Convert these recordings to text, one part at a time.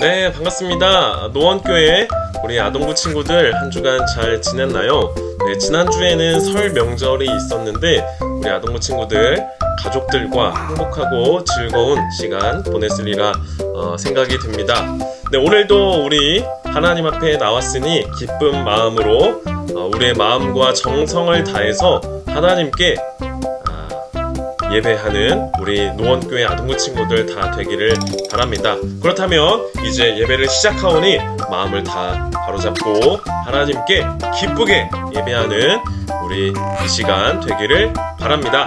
네, 반갑습니다. 노원교회 우리 아동부 친구들 한 주간 잘 지냈나요? 네, 지난주에는 설 명절이 있었는데 우리 아동부 친구들 가족들과 행복하고 즐거운 시간 보냈으리라 생각이 듭니다. 네, 오늘도 우리 하나님 앞에 나왔으니 기쁜 마음으로 우리의 마음과 정성을 다해서 하나님께 예배하는 우리 노원교회 아동부 친구들 다 되기를 바랍니다. 그렇다면 이제 예배를 시작하오니 마음을 다 바로잡고 하나님께 기쁘게 예배하는 우리 이 시간 되기를 바랍니다.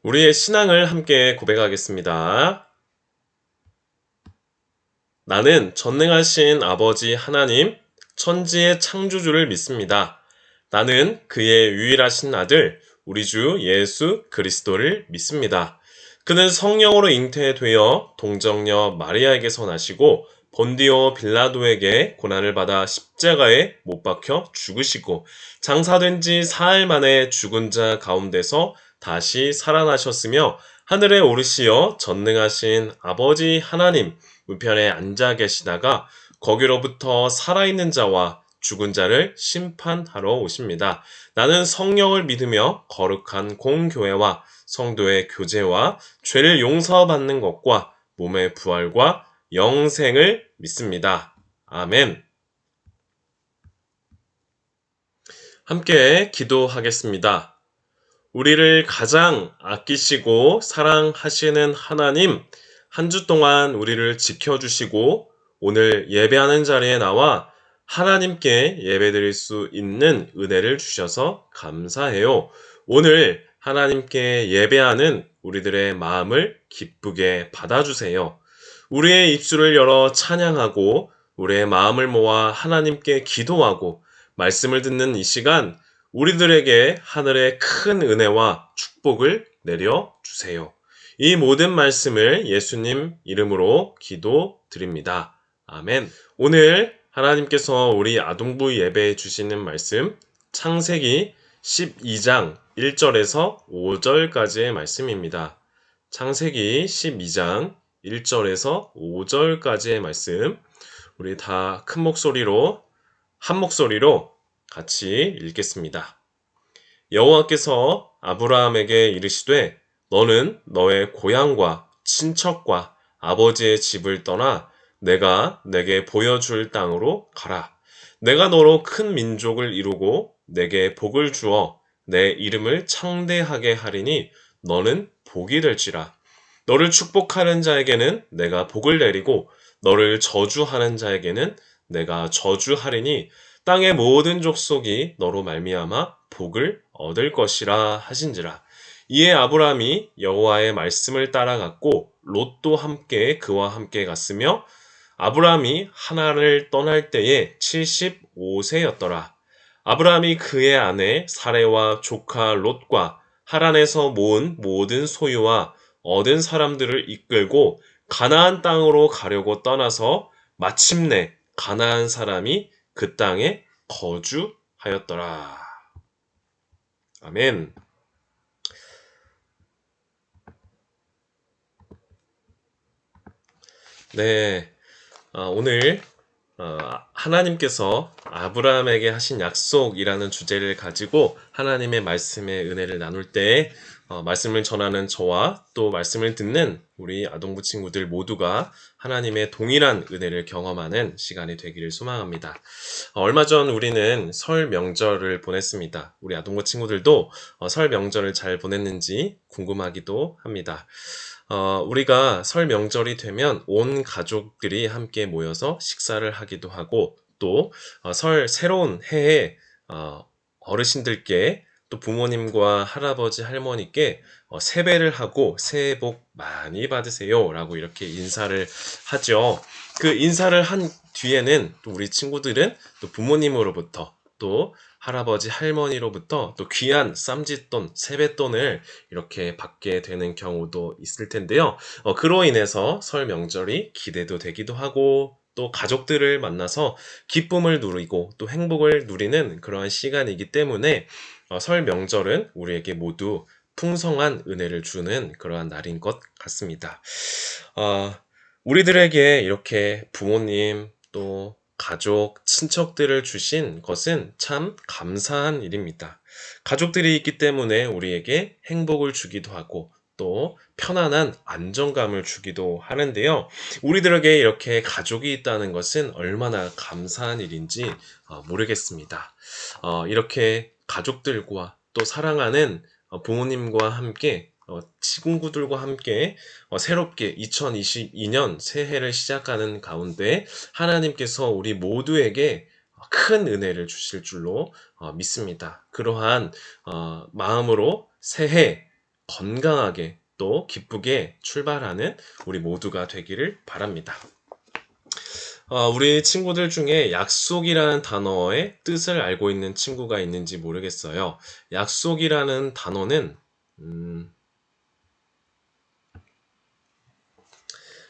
우리의 신앙을 함께 고백하겠습니다. 나는 전능하신 아버지 하나님, 천지의 창조주를 믿습니다. 나는 그의 유일하신 아들, 우리 주 예수 그리스도를 믿습니다. 그는 성령으로 잉태되어 동정녀 마리아에게서 나시고 본디오 빌라도에게 고난을 받아 십자가에 못 박혀 죽으시고 장사된 지 사흘 만에 죽은 자 가운데서 다시 살아나셨으며 하늘에 오르시어 전능하신 아버지 하나님 우편에 앉아 계시다가 거기로부터 살아있는 자와 죽은 자를 심판하러 오십니다. 나는 성령을 믿으며 거룩한 공교회와 성도의 교제와 죄를 용서받는 것과 몸의 부활과 영생을 믿습니다. 아멘. 함께 기도하겠습니다. 우리를 가장 아끼시고 사랑하시는 하나님, 한 주 동안 우리를 지켜주시고 오늘 예배하는 자리에 나와 하나님께 예배드릴 수 있는 은혜를 주셔서 감사해요. 오늘 하나님께 예배하는 우리들의 마음을 기쁘게 받아주세요. 우리의 입술을 열어 찬양하고 우리의 마음을 모아 하나님께 기도하고 말씀을 듣는 이 시간 우리들에게 하늘의 큰 은혜와 축복을 내려 주세요. 이 모든 말씀을 예수님 이름으로 기도드립니다. 아멘. 오늘 하나님께서 우리 아동부 예배에 주시는 말씀 창세기 12장 1절에서 5절까지의 말씀입니다. 창세기 12장 1절에서 5절까지의 말씀 우리 다 큰 목소리로 한 목소리로 같이 읽겠습니다. 여호와께서 아브라함에게 이르시되 너는 너의 고향과 친척과 아버지의 집을 떠나 내가 내게 보여줄 땅으로 가라. 내가 너로 큰 민족을 이루고 내게 복을 주어 내 이름을 창대하게 하리니 너는 복이 될지라. 너를 축복하는 자에게는 내가 복을 내리고 너를 저주하는 자에게는 내가 저주하리니 땅의 모든 족속이 너로 말미암아 복을 얻을 것이라 하신지라. 이에 아브라함이 여호와의 말씀을 따라갔고 롯도 함께 그와 함께 갔으며 아브라함이 하나를 떠날 때에 75세였더라. 아브라함이 그의 아내 사레와 조카 롯과 하란에서 모은 모든 소유와 얻은 사람들을 이끌고 가나안 땅으로 가려고 떠나서 마침내 가나안 사람이 그 땅에 거주하였더라. 아멘. 네. 오늘 하나님께서 아브라함에게 하신 약속이라는 주제를 가지고 하나님의 말씀의 은혜를 나눌 때 말씀을 전하는 저와 또 말씀을 듣는 우리 아동부 친구들 모두가 하나님의 동일한 은혜를 경험하는 시간이 되기를 소망합니다. 얼마 전 우리는 설 명절을 보냈습니다. 우리 아동부 친구들도 설 명절을 잘 보냈는지 궁금하기도 합니다. 우리가 설 명절이 되면 온 가족들이 함께 모여서 식사를 하기도 하고 또 새로운 해에 어르신들께 또 부모님과 할아버지 할머니께 세배를 하고 새해 복 많이 받으세요 라고 이렇게 인사를 하죠. 그 인사를 한 뒤에는 또 우리 친구들은 또 부모님으로부터 또 할아버지 할머니로부터 또 귀한 쌈짓돈, 세뱃돈을 이렇게 받게 되는 경우도 있을 텐데요. 그로 인해서 설 명절이 기대도 되기도 하고 또 가족들을 만나서 기쁨을 누리고 또 행복을 누리는 그러한 시간이기 때문에 설 명절은 우리에게 모두 풍성한 은혜를 주는 그러한 날인 것 같습니다. 우리들에게 이렇게 부모님 또 가족, 친척들을 주신 것은 참 감사한 일입니다. 가족들이 있기 때문에 우리에게 행복을 주기도 하고 또 편안한 안정감을 주기도 하는데요. 우리들에게 이렇게 가족이 있다는 것은 얼마나 감사한 일인지 모르겠습니다. 이렇게 가족들과 또 사랑하는 부모님과 함께 친구들과 함께 새롭게 2022년 새해를 시작하는 가운데 하나님께서 우리 모두에게 큰 은혜를 주실 줄로 믿습니다. 그러한 마음으로 새해 건강하게 또 기쁘게 출발하는 우리 모두가 되기를 바랍니다. 우리 친구들 중에 약속이라는 단어의 뜻을 알고 있는 친구가 있는지 모르겠어요. 약속이라는 단어는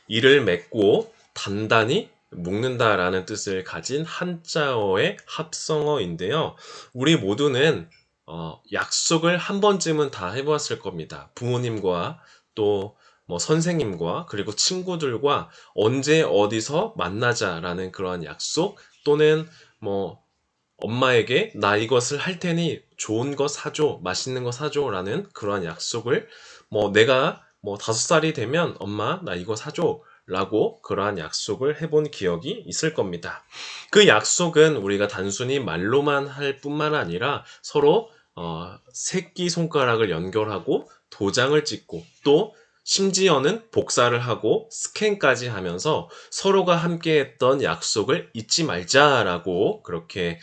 이를 맺고 단단히 묶는다라는 뜻을 가진 한자어의 합성어인데요. 우리 모두는 약속을 한 번쯤은 다 해보았을 겁니다. 부모님과 또 선생님과 그리고 친구들과 언제 어디서 만나자라는 그러한 약속 또는 엄마에게 나 이것을 할 테니 좋은 거 사줘, 맛있는 거 사줘 라는 그러한 약속을 내가 5살이 되면 엄마 나 이거 사줘 라고 그러한 약속을 해본 기억이 있을 겁니다. 그 약속은 우리가 단순히 말로만 할 뿐만 아니라 서로 새끼손가락을 연결하고 도장을 찍고 또 심지어는 복사를 하고 스캔까지 하면서 서로가 함께 했던 약속을 잊지 말자라고 그렇게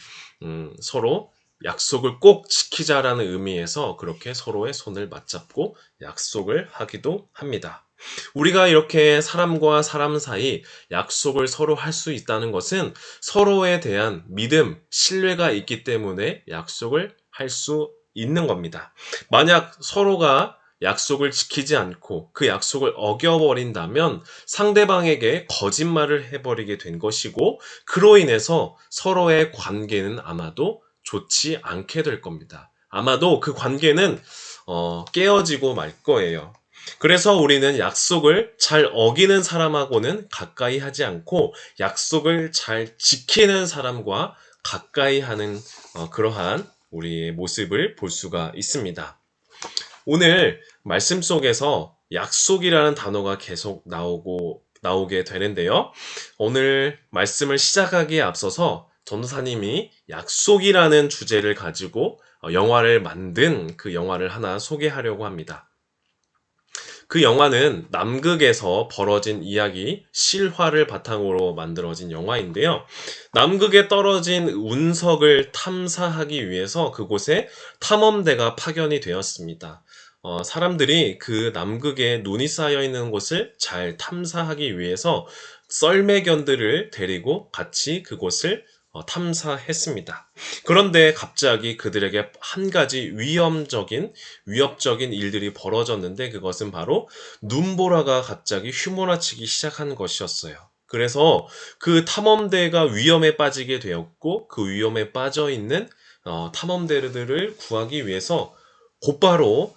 서로 약속을 꼭 지키자라는 의미에서 그렇게 서로의 손을 맞잡고 약속을 하기도 합니다. 우리가 이렇게 사람과 사람 사이 약속을 서로 할 수 있다는 것은 서로에 대한 믿음, 신뢰가 있기 때문에 약속을 할 수 있는 겁니다. 만약 서로가 약속을 지키지 않고 그 약속을 어겨버린다면 상대방에게 거짓말을 해버리게 된 것이고, 그로 인해서 서로의 관계는 아마도 좋지 않게 될 겁니다. 아마도 그 관계는 깨어지고 말 거예요. 그래서 우리는 약속을 잘 어기는 사람하고는 가까이 하지 않고 약속을 잘 지키는 사람과 가까이 하는 그러한 우리의 모습을 볼 수가 있습니다. 오늘 말씀 속에서 약속이라는 단어가 계속 나오게 되는데요. 오늘 말씀을 시작하기에 앞서서 전도사님이 약속이라는 주제를 가지고 영화를 만든 그 영화를 하나 소개하려고 합니다. 그 영화는 남극에서 벌어진 이야기, 실화를 바탕으로 만들어진 영화인데요. 남극에 떨어진 운석을 탐사하기 위해서 그곳에 탐험대가 파견이 되었습니다. 사람들이 그 남극에 눈이 쌓여 있는 곳을 잘 탐사하기 위해서 썰매견들을 데리고 같이 그곳을 탐사했습니다. 그런데 갑자기 그들에게 한 가지 위협적인 일들이 벌어졌는데, 그것은 바로 눈보라가 갑자기 휘몰아치기 시작한 것이었어요. 그래서 그 탐험대가 위험에 빠지게 되었고, 그 위험에 빠져 있는 탐험대들을 구하기 위해서 곧바로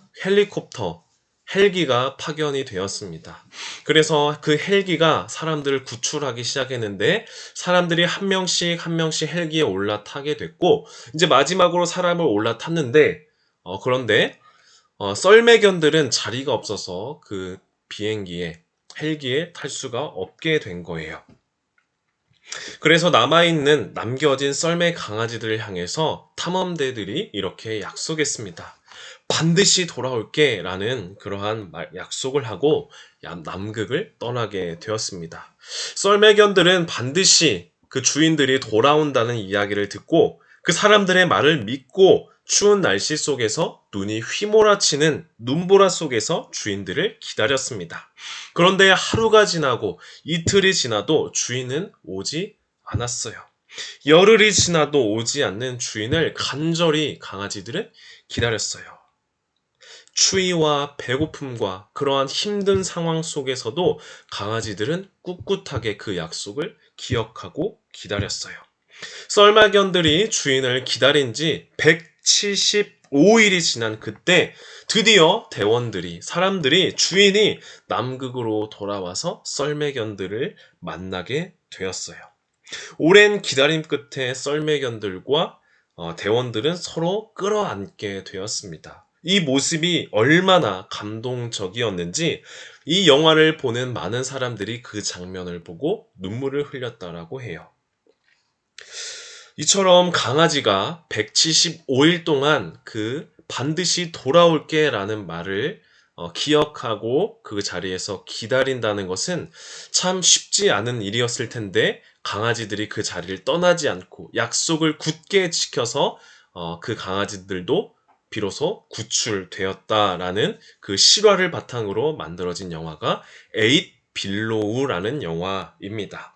헬기가 파견이 되었습니다. 그래서 그 헬기가 사람들을 구출하기 시작했는데, 사람들이 한 명씩 헬기에 올라타게 됐고, 이제 마지막으로 사람을 올라탔는데, 그런데 썰매견들은 자리가 없어서 그 헬기에 탈 수가 없게 된 거예요. 그래서 남겨진 썰매 강아지들을 향해서 탐험대들이 이렇게 약속했습니다. 반드시 돌아올게 라는 그러한 약속을 하고 남극을 떠나게 되었습니다. 썰매견들은 반드시 그 주인들이 돌아온다는 이야기를 듣고 그 사람들의 말을 믿고 추운 날씨 속에서 눈이 휘몰아치는 눈보라 속에서 주인들을 기다렸습니다. 그런데 하루가 지나고 이틀이 지나도 주인은 오지 않았어요. 열흘이 지나도 오지 않는 주인을 간절히 강아지들은 기다렸어요. 추위와 배고픔과 그러한 힘든 상황 속에서도 강아지들은 꿋꿋하게 그 약속을 기억하고 기다렸어요. 썰매견들이 주인을 기다린 지 175일이 지난 그때 드디어 사람들이 주인이 남극으로 돌아와서 썰매견들을 만나게 되었어요. 오랜 기다림 끝에 썰매견들과 대원들은 서로 끌어안게 되었습니다. 이 모습이 얼마나 감동적이었는지 이 영화를 보는 많은 사람들이 그 장면을 보고 눈물을 흘렸다라고 해요. 이처럼 강아지가 175일 동안 그 반드시 돌아올게 라는 말을 기억하고 그 자리에서 기다린다는 것은 참 쉽지 않은 일이었을 텐데, 강아지들이 그 자리를 떠나지 않고 약속을 굳게 지켜서 그 강아지들도 비로소 구출되었다라는 그 실화를 바탕으로 만들어진 영화가 에잇 빌로우라는 영화입니다.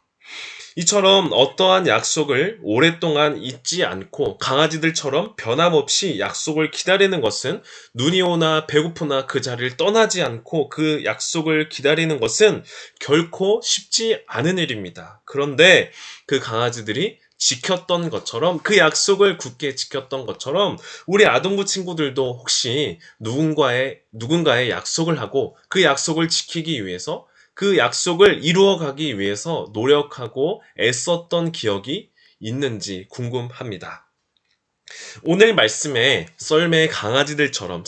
이처럼 어떠한 약속을 오랫동안 잊지 않고 강아지들처럼 변함없이 약속을 기다리는 것은, 눈이 오나 배고프나 그 자리를 떠나지 않고 그 약속을 기다리는 것은 결코 쉽지 않은 일입니다. 그런데 그 강아지들이 지켰던 것처럼, 그 약속을 굳게 지켰던 것처럼 우리 아동부 친구들도 혹시 누군가의 약속을 하고 그 약속을 지키기 위해서, 그 약속을 이루어가기 위해서 노력하고 애썼던 기억이 있는지 궁금합니다. 오늘 말씀에 썰매견들처럼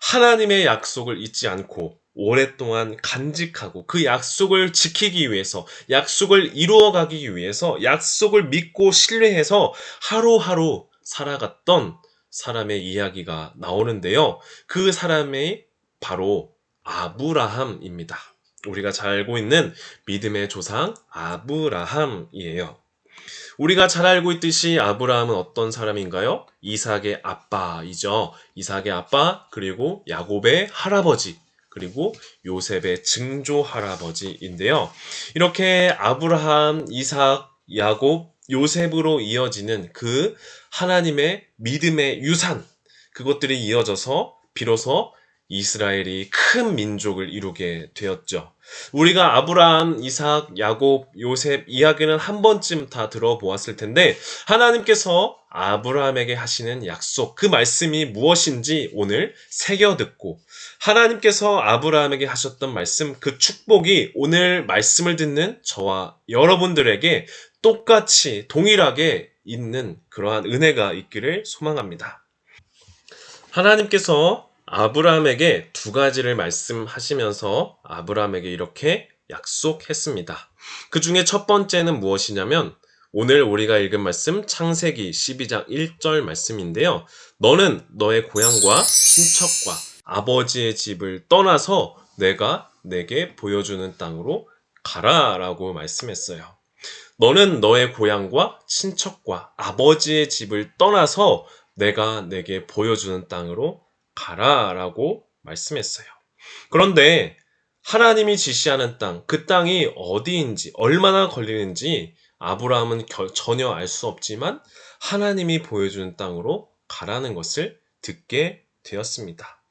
하나님의 약속을 잊지 않고 오랫동안 간직하고 그 약속을 지키기 위해서, 약속을 이루어가기 위해서, 약속을 믿고 신뢰해서 하루하루 살아갔던 사람의 이야기가 나오는데요. 그 사람이 바로 아브라함입니다. 우리가 잘 알고 있는 믿음의 조상 아브라함이에요. 우리가 잘 알고 있듯이 아브라함은 어떤 사람인가요? 이삭의 아빠이죠. 이삭의 아빠, 그리고 야곱의 할아버지, 그리고 요셉의 증조 할아버지인데요. 이렇게 아브라함, 이삭, 야곱, 요셉으로 이어지는 그 하나님의 믿음의 유산, 그것들이 이어져서 비로소 이스라엘이 큰 민족을 이루게 되었죠. 우리가 아브라함, 이삭, 야곱, 요셉 이야기는 한 번쯤 다 들어보았을 텐데 하나님께서 아브라함에게 하시는 약속, 그 말씀이 무엇인지 오늘 새겨 듣고 하나님께서 아브라함에게 하셨던 말씀, 그 축복이 오늘 말씀을 듣는 저와 여러분들에게 똑같이 동일하게 있는 그러한 은혜가 있기를 소망합니다. 하나님께서 아브라함에게 두 가지를 말씀하시면서 아브라함에게 이렇게 약속했습니다. 그 중에 첫 번째는 무엇이냐면 오늘 우리가 읽은 말씀 창세기 12장 1절 말씀인데요. 너는 너의 고향과 친척과 아버지의 집을 떠나서 내가 내게 보여주는 땅으로 가라 라고 말씀했어요. 너는 너의 고향과 친척과 아버지의 집을 떠나서 내가 내게 보여주는 땅으로 가라 라고 말씀했어요. 그런데 하나님이 지시하는 땅, 그 땅이 어디인지, 얼마나 걸리는지 아브라함은 전혀 알 수 없지만 하나님이 보여주는 땅으로 가라는 것을 듣게 되었습니다.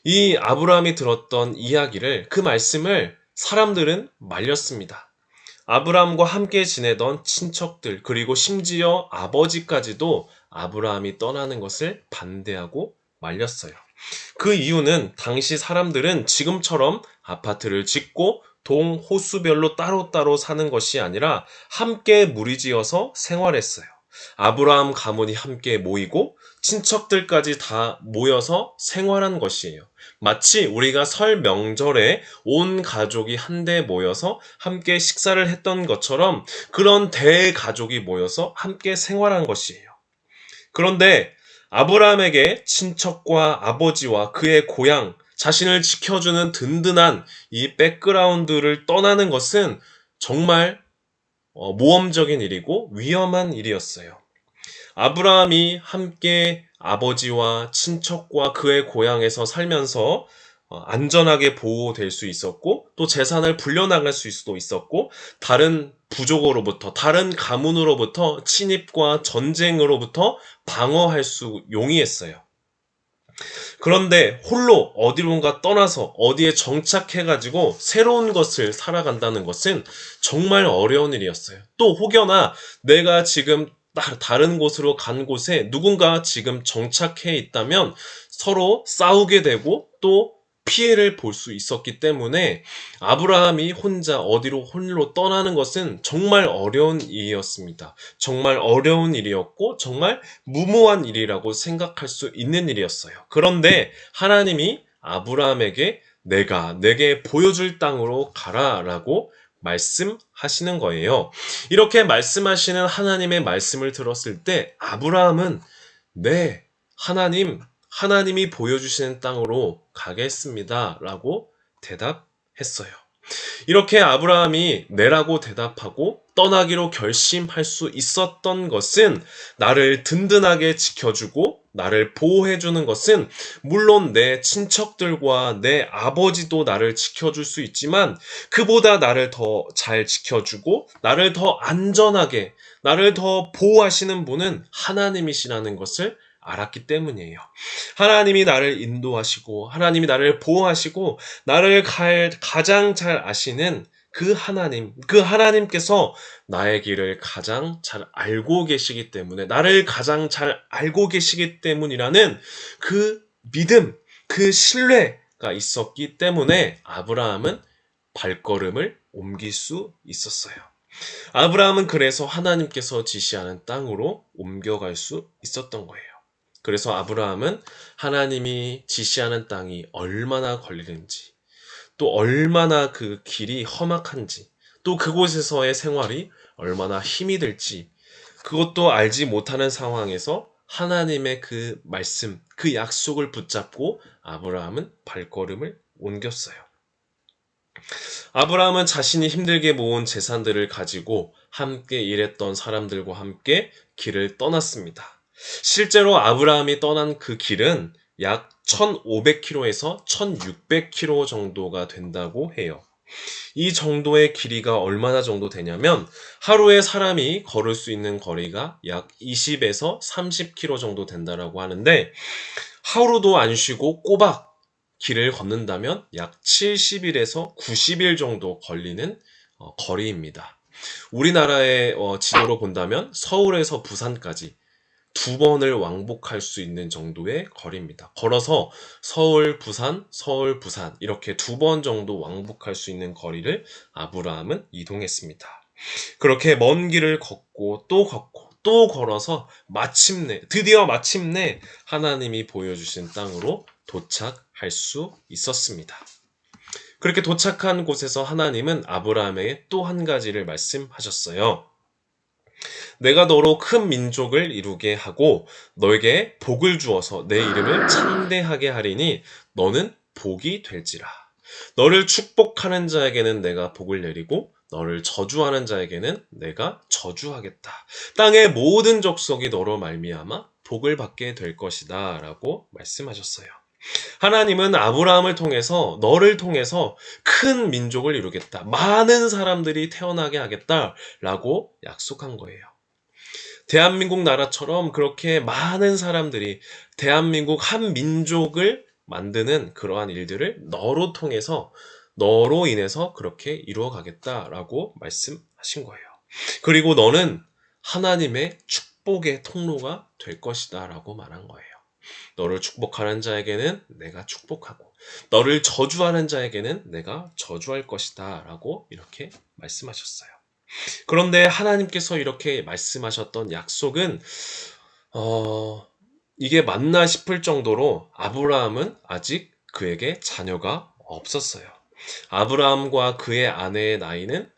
이 아브라함이 들었던 이야기를, 그 말씀을 사람들은 말렸습니다. 아브라함과 함께 지내던 친척들, 그리고 심지어 아버지까지도 아브라함이 떠나는 것을 반대하고 말렸어요. 그 이유는 당시 사람들은 지금처럼 아파트를 짓고 동, 호수별로 따로따로 사는 것이 아니라 함께 무리지어서 생활했어요. 아브라함 가문이 함께 모이고 친척들까지 다 모여서 생활한 것이에요. 마치 우리가 설 명절에 온 가족이 한데 모여서 함께 식사를 했던 것처럼 그런 대가족이 모여서 함께 생활한 것이에요. 그런데 아브라함에게 친척과 아버지와 그의 고향, 자신을 지켜주는 든든한 이 백그라운드를 떠나는 것은 정말 모험적인 일이고 위험한 일이었어요. 아브라함이 함께 아버지와 친척과 그의 고향에서 살면서 안전하게 보호될 수 있었고 또 재산을 불려나갈 수도 있었고 다른 부족으로부터 다른 가문으로부터 침입과 전쟁으로부터 방어할 수 용이했어요. 그런데 홀로 어디론가 떠나서 어디에 정착해가지고 새로운 것을 살아간다는 것은 정말 어려운 일이었어요. 또 혹여나 내가 지금 다른 곳으로 간 곳에 누군가 지금 정착해 있다면 서로 싸우게 되고 또 피해를 볼 수 있었기 때문에 아브라함이 혼자 어디로 홀로 떠나는 것은 정말 어려운 일이었습니다. 정말 어려운 일이었고 정말 무모한 일이라고 생각할 수 있는 일이었어요. 그런데 하나님이 아브라함에게 내게 보여줄 땅으로 가라라고 말씀하시는 거예요. 이렇게 말씀하시는 하나님의 말씀을 들었을 때 아브라함은 네, 하나님이 보여주시는 땅으로 가겠습니다 라고 대답했어요. 이렇게 아브라함이 네라고 대답하고 떠나기로 결심할 수 있었던 것은 나를 든든하게 지켜주고 나를 보호해주는 것은 물론 내 친척들과 내 아버지도 나를 지켜줄 수 있지만 그보다 나를 더 잘 지켜주고 나를 더 안전하게 나를 더 보호하시는 분은 하나님이시라는 것을 알았기 때문이에요. 하나님이 나를 인도하시고 하나님이 나를 보호하시고 나를 가장 잘 아시는 그 하나님께서 나의 길을 가장 잘 알고 계시기 때문에 나를 가장 잘 알고 계시기 때문이라는 그 믿음, 그 신뢰가 있었기 때문에 아브라함은 발걸음을 옮길 수 있었어요. 아브라함은 그래서 하나님께서 지시하는 땅으로 옮겨갈 수 있었던 거예요. 그래서 아브라함은 하나님이 지시하는 땅이 얼마나 걸리는지, 또 얼마나 그 길이 험악한지, 또 그곳에서의 생활이 얼마나 힘이 들지, 그것도 알지 못하는 상황에서 하나님의 그 말씀, 그 약속을 붙잡고 아브라함은 발걸음을 옮겼어요. 아브라함은 자신이 힘들게 모은 재산들을 가지고 함께 일했던 사람들과 함께 길을 떠났습니다. 실제로 아브라함이 떠난 그 길은 약 1500km에서 1600km 정도가 된다고 해요. 이 정도의 길이가 얼마나 정도 되냐면 하루에 사람이 걸을 수 있는 거리가 약 20에서 30km 정도 된다라고 하는데 하루도 안 쉬고 꼬박 길을 걷는다면 약 70일에서 90일 정도 걸리는 거리입니다. 우리나라의 지도로 본다면 서울에서 부산까지 2번을 왕복할 수 있는 정도의 거리입니다. 걸어서 서울, 부산, 서울, 부산 이렇게 2번 정도 왕복할 수 있는 거리를 아브라함은 이동했습니다. 그렇게 먼 길을 걷고 또 걸어서 드디어 마침내 하나님이 보여주신 땅으로 도착할 수 있었습니다. 그렇게 도착한 곳에서 하나님은 아브라함에게 또 한 가지를 말씀하셨어요. 내가 너로 큰 민족을 이루게 하고 너에게 복을 주어서 내 이름을 창대하게 하리니 너는 복이 될지라. 너를 축복하는 자에게는 내가 복을 내리고 너를 저주하는 자에게는 내가 저주하겠다. 땅의 모든 족속이 너로 말미암아 복을 받게 될 것이다 라고 말씀하셨어요. 하나님은 아브라함을 통해서 너를 통해서 큰 민족을 이루겠다. 많은 사람들이 태어나게 하겠다 라고 약속한 거예요. 대한민국 나라처럼 그렇게 많은 사람들이 대한민국 한 민족을 만드는 그러한 일들을 너로 인해서 그렇게 이루어 가겠다라고 말씀하신 거예요. 그리고 너는 하나님의 축복의 통로가 될 것이다 라고 말한 거예요. 너를 축복하는 자에게는 내가 축복하고 너를 저주하는 자에게는 내가 저주할 것이다 라고 이렇게 말씀하셨어요. 그런데 하나님께서 이렇게 말씀하셨던 약속은 이게 맞나 싶을 정도로 아브라함은 아직 그에게 자녀가 없었어요. 아브라함과 그의 아내의 나이는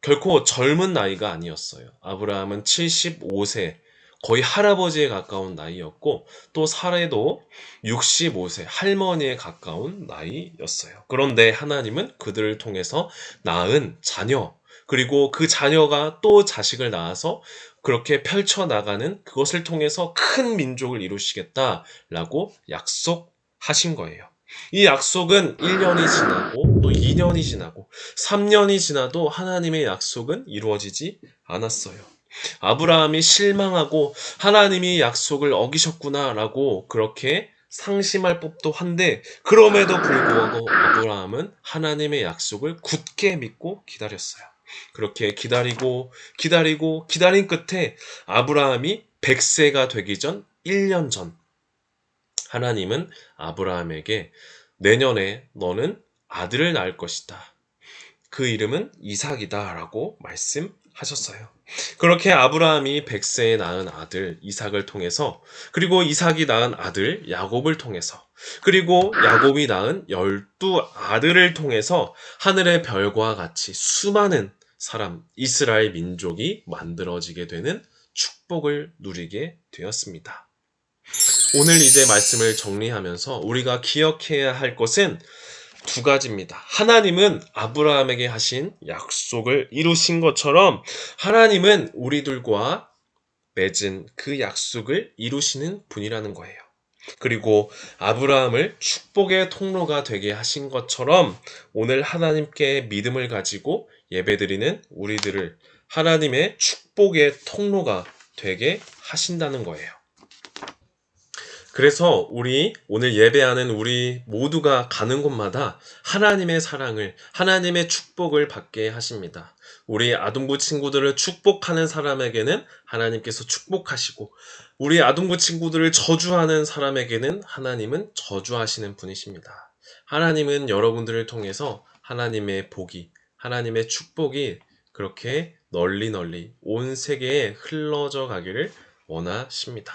결코 젊은 나이가 아니었어요. 아브라함은 75세, 거의 할아버지에 가까운 나이였고 또 사레도 65세, 할머니에 가까운 나이였어요. 그런데 하나님은 그들을 통해서 낳은 자녀, 그리고 그 자녀가 또 자식을 낳아서 그렇게 펼쳐나가는 그것을 통해서 큰 민족을 이루시겠다라고 약속하신 거예요. 이 약속은 1년이 지나고 또 2년이 지나고 3년이 지나도 하나님의 약속은 이루어지지 않았어요. 아브라함이 실망하고 하나님이 약속을 어기셨구나라고 그렇게 상심할 법도 한데 그럼에도 불구하고 아브라함은 하나님의 약속을 굳게 믿고 기다렸어요. 그렇게 기다린 끝에 아브라함이 100세가 되기 전 1년 전 하나님은 아브라함에게 내년에 너는 아들을 낳을 것이다. 그 이름은 이삭이다 라고 말씀하셨어요. 그렇게 아브라함이 100세에 낳은 아들 이삭을 통해서 그리고 이삭이 낳은 아들 야곱을 통해서 그리고 야곱이 낳은 12아들을 통해서 하늘의 별과 같이 수많은 사람 이스라엘 민족이 만들어지게 되는 축복을 누리게 되었습니다. 오늘 이제 말씀을 정리하면서 우리가 기억해야 할 것은 두 가지입니다. 하나님은 아브라함에게 하신 약속을 이루신 것처럼 하나님은 우리들과 맺은 그 약속을 이루시는 분이라는 거예요. 그리고 아브라함을 축복의 통로가 되게 하신 것처럼 오늘 하나님께 믿음을 가지고 예배드리는 우리들을 하나님의 축복의 통로가 되게 하신다는 거예요. 그래서 오늘 예배하는 우리 모두가 가는 곳마다 하나님의 사랑을, 하나님의 축복을 받게 하십니다. 우리 아동부 친구들을 축복하는 사람에게는 하나님께서 축복하시고, 우리 아동부 친구들을 저주하는 사람에게는 하나님은 저주하시는 분이십니다. 하나님은 여러분들을 통해서 하나님의 복이, 하나님의 축복이 그렇게 널리 온 세계에 흘러져 가기를 원하십니다.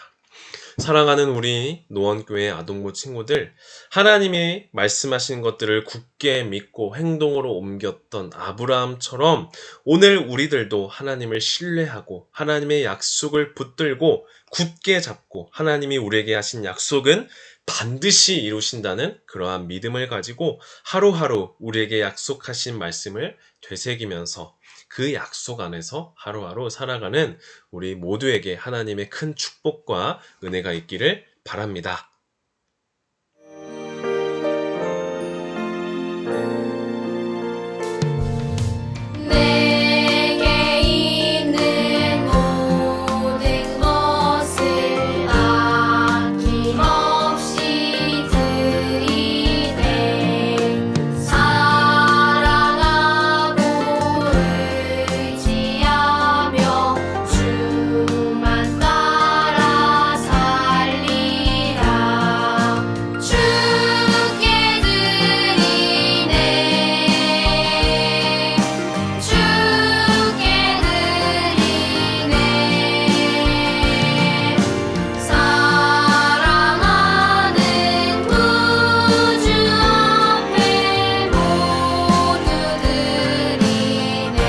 사랑하는 우리 노원교회 아동부 친구들, 하나님이 말씀하신 것들을 굳게 믿고 행동으로 옮겼던 아브라함처럼 오늘 우리들도 하나님을 신뢰하고 하나님의 약속을 붙들고 굳게 잡고 하나님이 우리에게 하신 약속은 반드시 이루신다는 그러한 믿음을 가지고 하루하루 우리에게 약속하신 말씀을 되새기면서 그 약속 안에서 하루하루 살아가는 우리 모두에게 하나님의 큰 축복과 은혜가 있기를 바랍니다. 내게 있는 모든 것을 아낌없이 드리네. 사랑하고 의지하며 주만 따라 살리라. 주께 드리네. 주께 드리네. 사랑하는 구주 앞에 모두 드리네.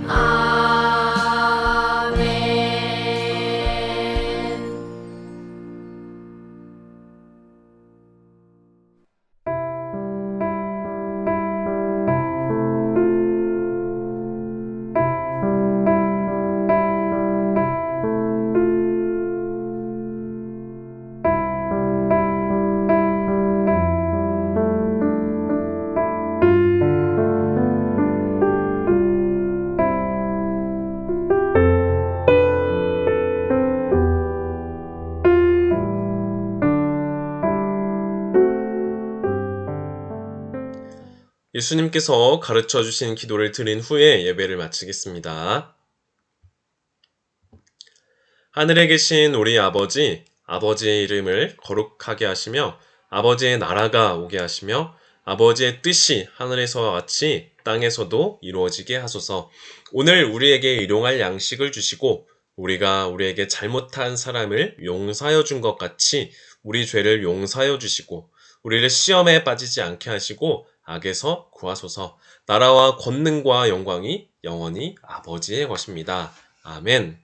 아멘. 예수님께서 가르쳐 주신 기도를 드린 후에 예배를 마치겠습니다. 하늘에 계신 우리 아버지, 아버지의 이름을 거룩하게 하시며 아버지의 나라가 오게 하시며 아버지의 뜻이 하늘에서와 같이 땅에서도 이루어지게 하소서. 오늘 우리에게 일용할 양식을 주시고 우리가 우리에게 잘못한 사람을 용서하여 준 것 같이 우리 죄를 용서하여 주시고 우리를 시험에 빠지지 않게 하시고 악에서 구하소서. 나라와 권능과 영광이 영원히 아버지의 것입니다. 아멘.